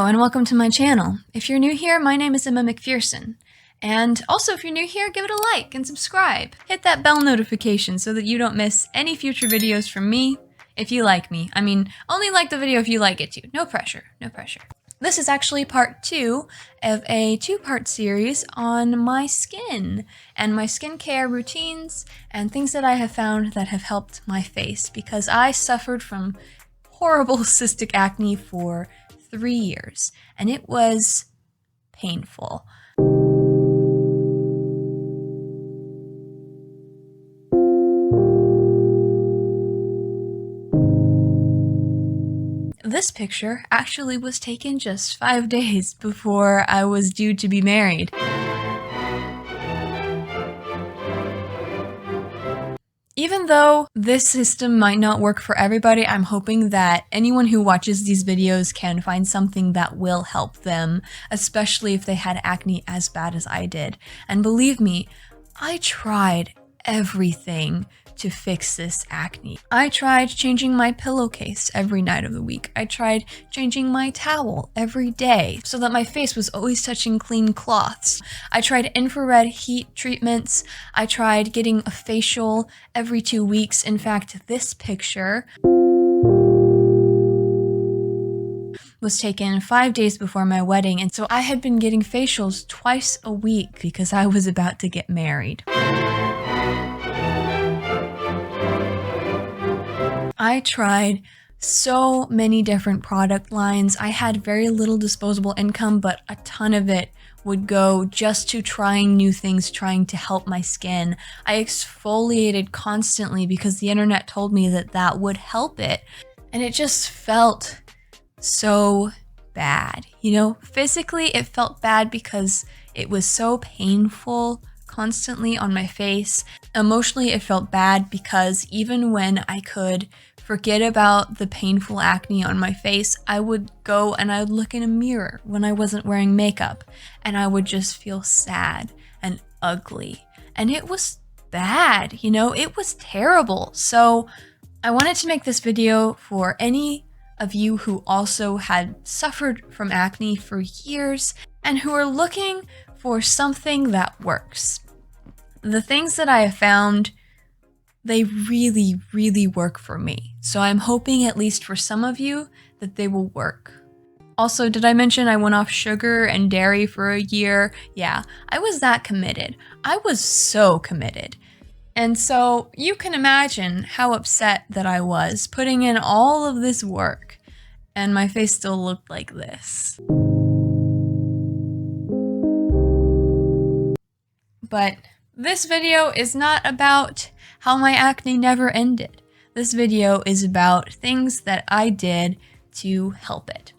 and welcome to my channel. If you're new here, my name is Emma McPherson. And also, if you're new here, give it a like and subscribe. Hit that bell notification so that you don't miss any future videos from me. If you like me. I mean, only like the video if you like it too. No pressure, no pressure. This is actually part 2 of a 2-part series on my skin and my skincare routines and things that I have found that have helped my face, because I suffered from horrible cystic acne for 3 years and it was painful. This picture actually was taken just 5 days before I was due to be married. Even though this system might not work for everybody, I'm hoping that anyone who watches these videos can find something that will help them, especially if they had acne as bad as I did. And believe me, I tried everything to fix this acne. I tried changing my pillowcase every night of the week. I tried changing my towel every day so that my face was always touching clean cloths. I tried infrared heat treatments. I tried getting a facial every 2 weeks. In fact, this picture was taken 5 days before my wedding, and so I had been getting facials twice a week because I was about to get married. I tried so many different product lines. I had very little disposable income, but a ton of it would go just to trying new things, trying to help my skin. I exfoliated constantly because the internet told me that that would help it. And it just felt so bad. You know, physically it felt bad because it was so painful constantly on my face. Emotionally, it felt bad because even when I could forget about the painful acne on my face, I would go and I would look in a mirror when I wasn't wearing makeup and I would just feel sad and ugly. And it was bad, you know, it was terrible. So I wanted to make this video for any of you who also had suffered from acne for years and who are looking for something that works. The things that I have found, they really, really work for me. So I'm hoping, at least for some of you, that they will work. Also, did I mention I went off sugar and dairy for a year? Yeah, I was that committed. I was so committed. And so you can imagine how upset that I was putting in all of this work and my face still looked like this. But this video is not about how my acne never ended. This video is about things that I did to help it.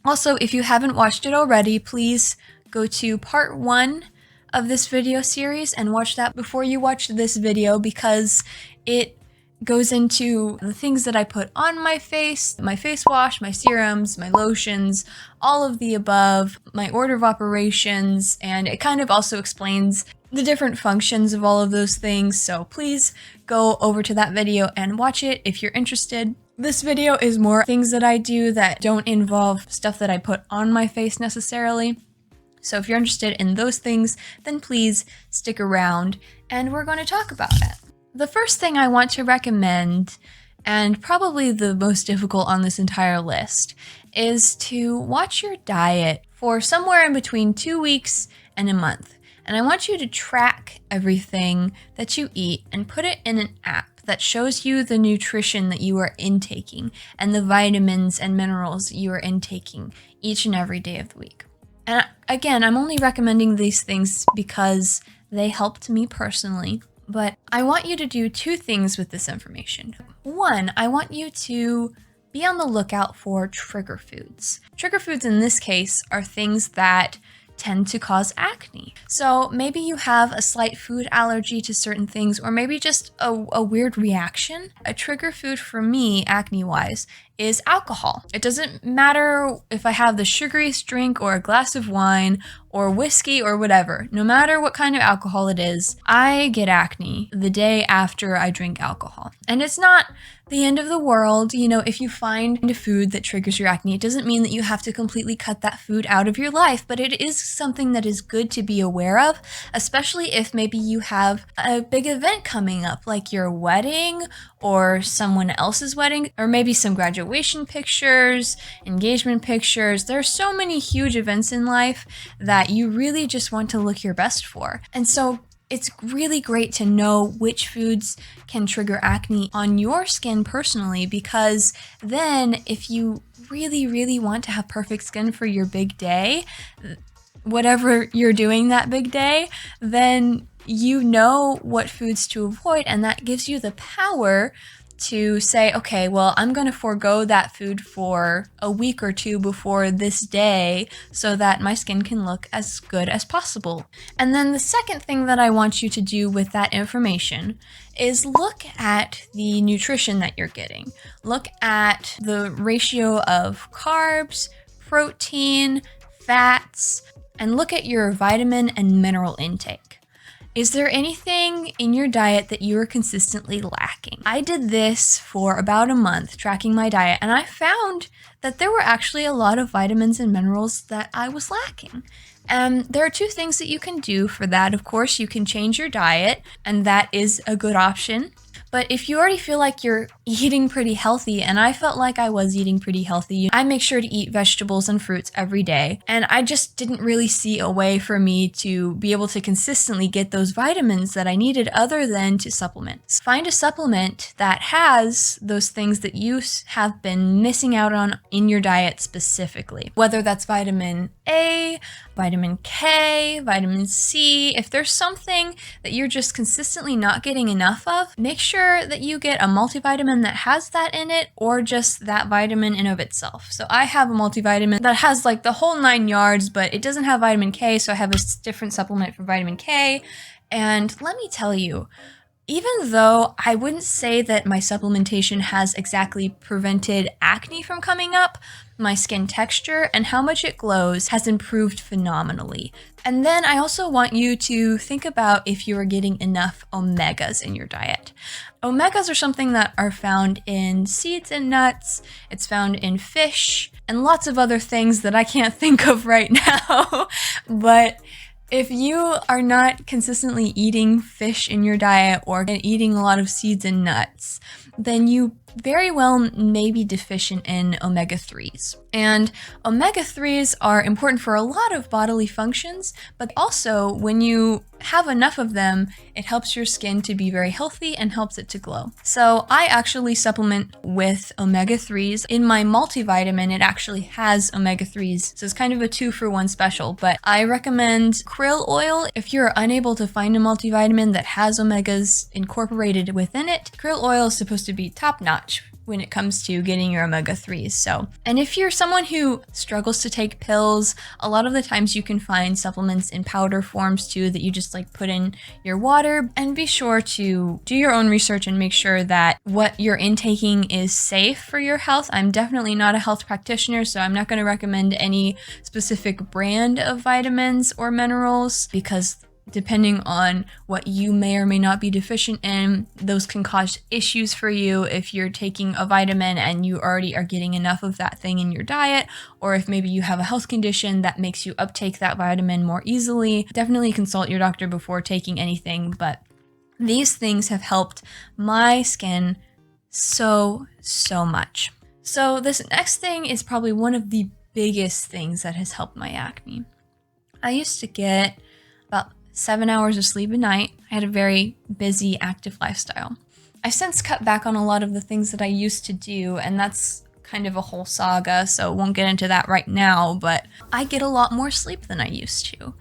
Also, if you haven't watched it already, please go to part 1 of this video series and watch that before you watch this video, because it goes into the things that I put on my face wash, my serums, my lotions, all of the above, my order of operations, and it kind of also explains the different functions of all of those things. So please go over to that video and watch it if you're interested. This video is more things that I do that don't involve stuff that I put on my face necessarily. So if you're interested in those things, then please stick around and we're going to talk about it. The first thing I want to recommend, and probably the most difficult on this entire list, is to watch your diet for somewhere in between 2 weeks and a month. And I want you to track everything that you eat and put it in an app that shows you the nutrition that you are intaking and the vitamins and minerals you are intaking each and every day of the week. And again, I'm only recommending these things because they helped me personally. But I want you to do 2 things with this information. 1, I want you to be on the lookout for trigger foods. Trigger foods in this case are things that tend to cause acne. So maybe you have a slight food allergy to certain things, or maybe just a weird reaction. A trigger food for me, acne-wise, is alcohol. It doesn't matter if I have the sugariest drink or a glass of wine or whiskey or whatever. No matter what kind of alcohol it is, I get acne the day after I drink alcohol. And it's not the end of the world. You know, if you find a food that triggers your acne, it doesn't mean that you have to completely cut that food out of your life, but it is something that is good to be aware of, especially if maybe you have a big event coming up, like your wedding or someone else's wedding, or maybe some graduation pictures, engagement pictures. There are so many huge events in life that you really just want to look your best for. And so it's really great to know which foods can trigger acne on your skin personally, because then if you really, really want to have perfect skin for your big day, whatever you're doing that big day, then you know what foods to avoid, and that gives you the power to say, okay, well, I'm going to forego that food for a week or two before this day so that my skin can look as good as possible. And then the second thing that I want you to do with that information is look at the nutrition that you're getting. Look at the ratio of carbs, protein, fats, and look at your vitamin and mineral intake. Is there anything in your diet that you are consistently lacking? I did this for about a month, tracking my diet, and I found that there were actually a lot of vitamins and minerals that I was lacking. And there are two things that you can do for that. Of course, you can change your diet, and that is a good option. But if you already feel like you're eating pretty healthy, and I felt like I was eating pretty healthy, I make sure to eat vegetables and fruits every day. And I just didn't really see a way for me to be able to consistently get those vitamins that I needed other than to supplement. Find a supplement that has those things that you have been missing out on in your diet specifically. Whether that's vitamin A, vitamin K, vitamin C. If there's something that you're just consistently not getting enough of, make sure that you get a multivitamin that has that in it, or just that vitamin in of itself. So I have a multivitamin that has like the whole 9 yards, but it doesn't have vitamin K, so I have a different supplement for vitamin K. And let me tell you, even though I wouldn't say that my supplementation has exactly prevented acne from coming up, my skin texture and how much it glows has improved phenomenally. And then I also want you to think about if you are getting enough omegas in your diet. Omegas are something that are found in seeds and nuts, it's found in fish, and lots of other things that I can't think of right now. But if you are not consistently eating fish in your diet or eating a lot of seeds and nuts, then you very well may be deficient in omega-3s. And omega-3s are important for a lot of bodily functions, but also when you have enough of them, it helps your skin to be very healthy and helps it to glow. So I actually supplement with omega-3s. In my multivitamin, it actually has omega-3s, so it's kind of a 2-for-1 special, but I recommend krill oil. If you're unable to find a multivitamin that has omegas incorporated within it, krill oil is supposed to be top-notch when it comes to getting your omega-3s. So, and if you're someone who struggles to take pills, a lot of the times you can find supplements in powder forms too that you just like put in your water. And be sure to do your own research and make sure that what you're intaking is safe for your health. I'm definitely not a health practitioner, so I'm not going to recommend any specific brand of vitamins or minerals, because depending on what you may or may not be deficient in, those can cause issues for you if you're taking a vitamin and you already are getting enough of that thing in your diet, or if maybe you have a health condition that makes you uptake that vitamin more easily. Definitely consult your doctor before taking anything, but these things have helped my skin so much. So this next thing is probably one of the biggest things that has helped my acne. I used to get about 7 hours of sleep a night. I had a very busy, active lifestyle. I've since cut back on a lot of the things that I used to do, and that's kind of a whole saga, so won't get into that right now, but I get a lot more sleep than I used to.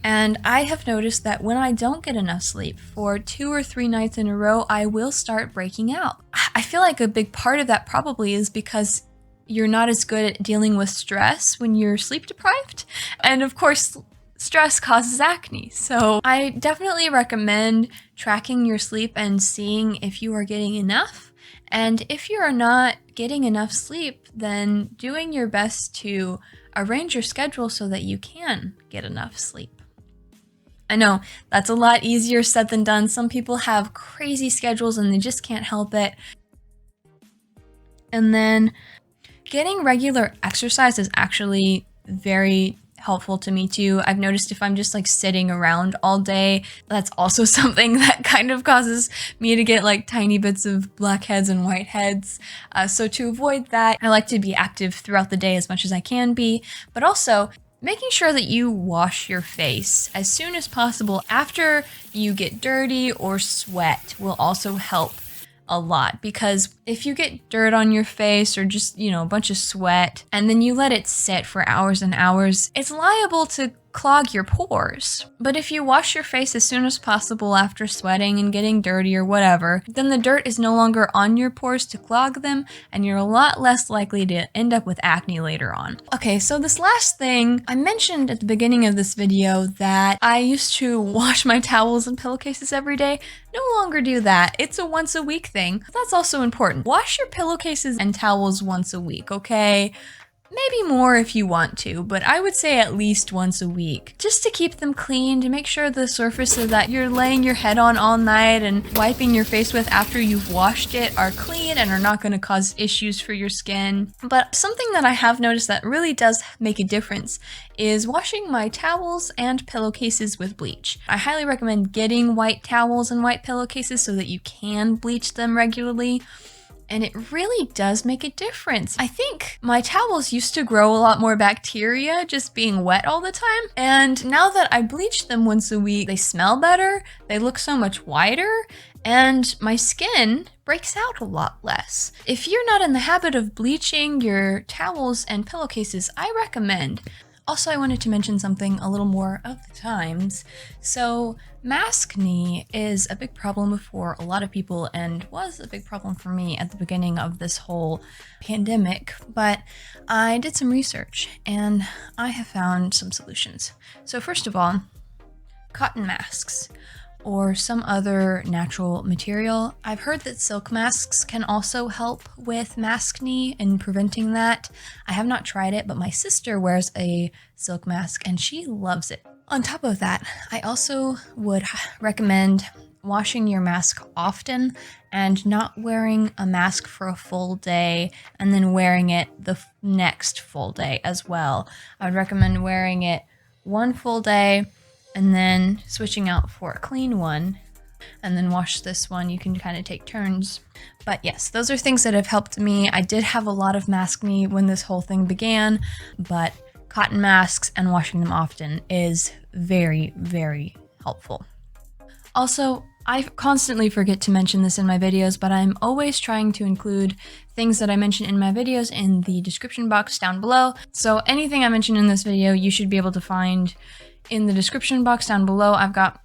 And I have noticed that when I don't get enough sleep for 2 or 3 nights in a row, I will start breaking out. I feel like a big part of that probably is because you're not as good at dealing with stress when you're sleep deprived. And of course, stress causes acne. So I definitely recommend tracking your sleep and seeing if you are getting enough. And if you're not getting enough sleep, then doing your best to arrange your schedule so that you can get enough sleep. I know that's a lot easier said than done. Some people have crazy schedules and they just can't help it. And then getting regular exercise is actually very helpful to me too. I've noticed if I'm just like sitting around all day, that's also something that kind of causes me to get like tiny bits of blackheads and whiteheads. So to avoid that, I like to be active throughout the day as much as I can be, but also making sure that you wash your face as soon as possible after you get dirty or sweat will also help a lot, because if you get dirt on your face or just, a bunch of sweat and then you let it sit for hours and hours, it's liable to clog your pores. But if you wash your face as soon as possible after sweating and getting dirty or whatever, then the dirt is no longer on your pores to clog them, and you're a lot less likely to end up with acne later on. Okay, so this last thing, I mentioned at the beginning of this video that I used to wash my towels and pillowcases every day. No longer do that. It's a once a week thing. That's also important. Wash your pillowcases and towels once a week, okay? Maybe more if you want to, but I would say at least once a week. Just to keep them clean, to make sure the surfaces that you're laying your head on all night and wiping your face with after you've washed it are clean and are not going to cause issues for your skin. But something that I have noticed that really does make a difference is washing my towels and pillowcases with bleach. I highly recommend getting white towels and white pillowcases so that you can bleach them regularly. And it really does make a difference. I think my towels used to grow a lot more bacteria just being wet all the time. And now that I bleach them once a week, they smell better, they look so much whiter, and my skin breaks out a lot less. If you're not in the habit of bleaching your towels and pillowcases, I recommend. Also, I wanted to mention something a little more of the times. So, maskne is a big problem for a lot of people and was a big problem for me at the beginning of this whole pandemic, but I did some research and I have found some solutions. So first of all, cotton masks or some other natural material. I've heard that silk masks can also help with maskne and preventing that. I have not tried it, but my sister wears a silk mask and she loves it. On top of that, I also would recommend washing your mask often and not wearing a mask for a full day and then wearing it the next full day as well. I would recommend wearing it one full day and then switching out for a clean one, and then wash this one. You can kind of take turns. But yes, those are things that have helped me. I did have a lot of maskne when this whole thing began, but cotton masks and washing them often is very, very helpful. Also, I constantly forget to mention this in my videos, but I'm always trying to include things that I mention in my videos in the description box down below. So anything I mention in this video, you should be able to find in the description box down below. I've got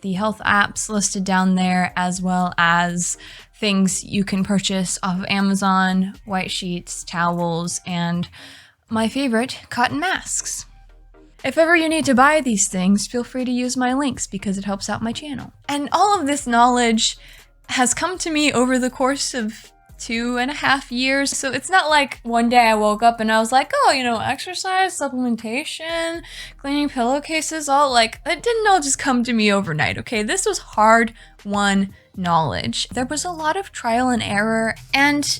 the health apps listed down there, as well as things you can purchase off of Amazon, white sheets, towels, and my favorite, cotton masks. If ever you need to buy these things, feel free to use my links because it helps out my channel. And all of this knowledge has come to me over the course of 2.5 years. So it's not like one day I woke up and I was like, oh, exercise, supplementation, cleaning pillowcases, it didn't all just come to me overnight, okay? This was hard-won knowledge. There was a lot of trial and error, and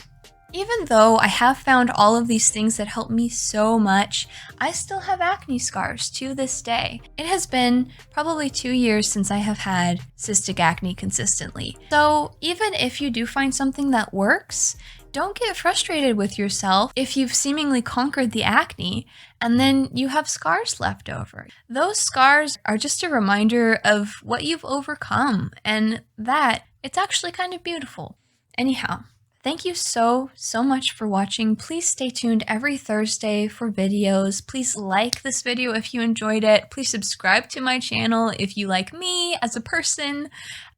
even though I have found all of these things that help me so much, I still have acne scars to this day. It has been probably 2 years since I have had cystic acne consistently. So even if you do find something that works, don't get frustrated with yourself if you've seemingly conquered the acne and then you have scars left over. Those scars are just a reminder of what you've overcome, and that it's actually kind of beautiful. Anyhow, thank you so much for watching. Please stay tuned every Thursday for videos. Please like this video if you enjoyed it. Please subscribe to my channel if you like me as a person,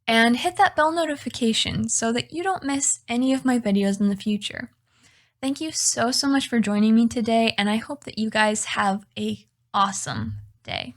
and hit that bell notification so that you don't miss any of my videos in the future. Thank you so much for joining me today, and I hope that you guys have an awesome day.